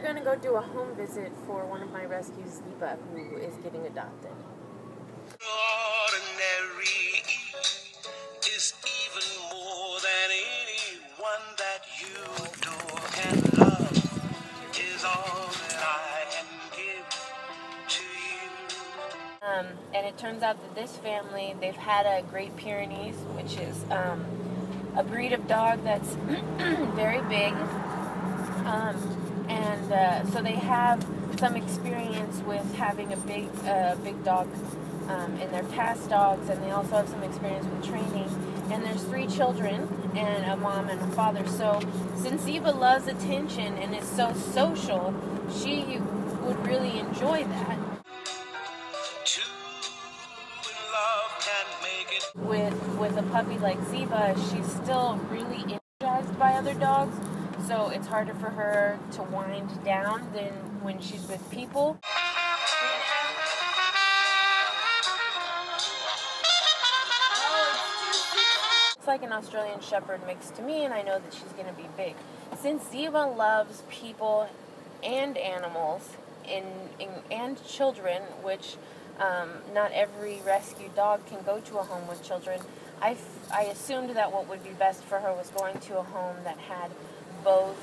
going to go do a home visit for one of my rescues, Ziba, who is getting adopted. Ordinary is even more than anyone that you adore and love is all that I can give to you. And it turns out that this family, they've had a Great Pyrenees, which is a breed of dog that's very big. So they have some experience with having a big dog in their past dogs, and they also have some experience with training. And there's 3 children and a mom and a father. So since Ziba loves attention and is so social, she would really enjoy that. Two in love can make it. With a puppy like Ziba, she's still really energized by other dogs, so it's harder for her to wind down than when she's with people. It's like an Australian Shepherd mixed to me, and I know that she's going to be big. Since Ziba loves people and animals and children, which not every rescue dog can go to a home with children, I assumed that what would be best for her was going to a home that had both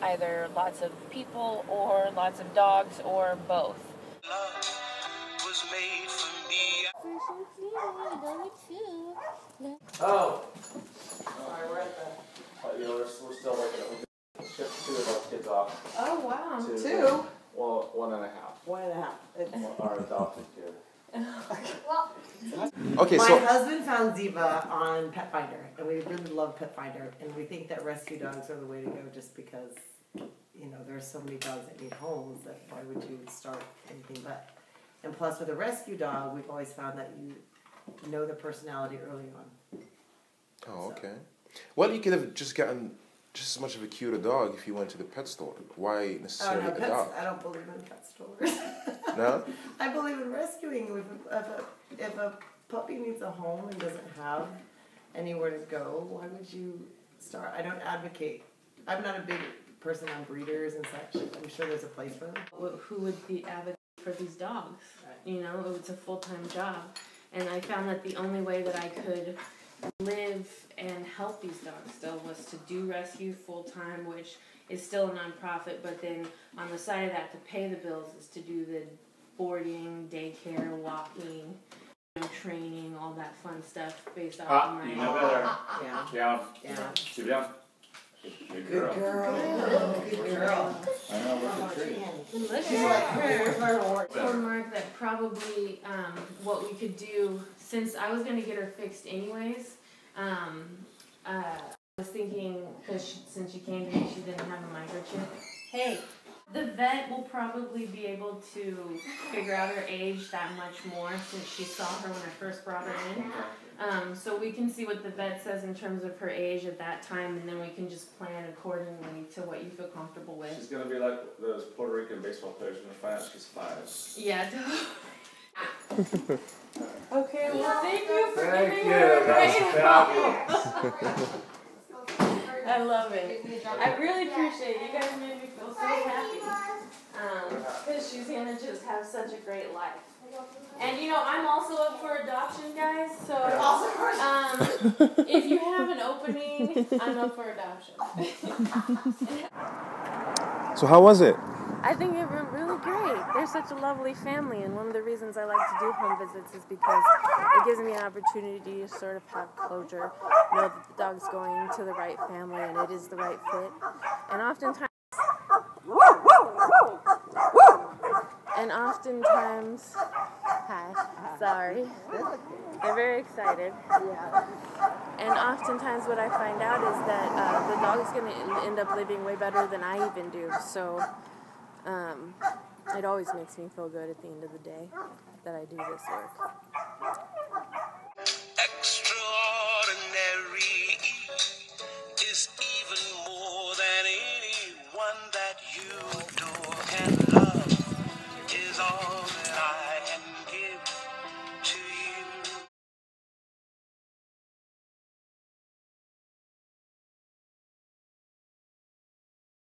either lots of people or lots of dogs or both. Love was made for me. Oh! Sorry, we're at the... we're still looking at... We shipped 2 of those kids off. Oh, wow. 2? Well, 1.5. 1.5. Our adopted kid. Okay, My so husband found Ziba on Pet Finder, and we really love Pet Finder, and we think that rescue dogs are the way to go just because, you know, there's so many dogs that need homes that why would you start anything but. And plus with a rescue dog, we've always found that you know their personality early on. oh, okay. Well, you could have just gotten just as much of a cuter dog if you went to the pet store. Why necessarily no, a dog? I don't believe in pet stores. No? I believe in rescuing. If a puppy needs a home and doesn't have anywhere to go, why would you start? I don't advocate. I'm not a big person on breeders and such. I'm sure there's a place for them. Who would be advocate for these dogs? You know, it's a full-time job. And I found that the only way that I could live and help these dogs still was to do rescue full-time, which is still a nonprofit, but then on the side of that, to pay the bills, is to do the boarding, daycare, walking, training, all that fun stuff based off of my... You know better. Yeah. Down. Sit down. Good girl. Good girl. I know, look at the tree. Look She's at like, her. here's my reward. Told Mark that probably what we could do, since I was going to get her fixed anyways, I was thinking, because since she came to me, she didn't have a microchip. Hey, the vet will probably be able to figure out her age that much more since she saw her when I first brought her in. So we can see what the vet says in terms of her age at that time, and then we can just plan accordingly to what you feel comfortable with. She's going to be like those Puerto Rican baseball players when they find out she's 5. Yeah. Okay, well, thank you for Thank giving you. her a That was great fabulous. I love it. I really appreciate it. You guys made me feel so happy. Because she's going to just have such a great life. And, you know, I'm also up for adoption, guys. So, if you have an opening, I'm up for adoption. So how was it? I think it went really great. They're such a lovely family, and one of the reasons I like to do home visits is because it gives me an opportunity to sort of have closure, know that the dog's going to the right family and it is the right fit. And oftentimes, sorry, they're very excited. And oftentimes what I find out is that the dog is going to end up living way better than I even do. So it always makes me feel good at the end of the day that I do this work. Extraordinary is even more than anyone that you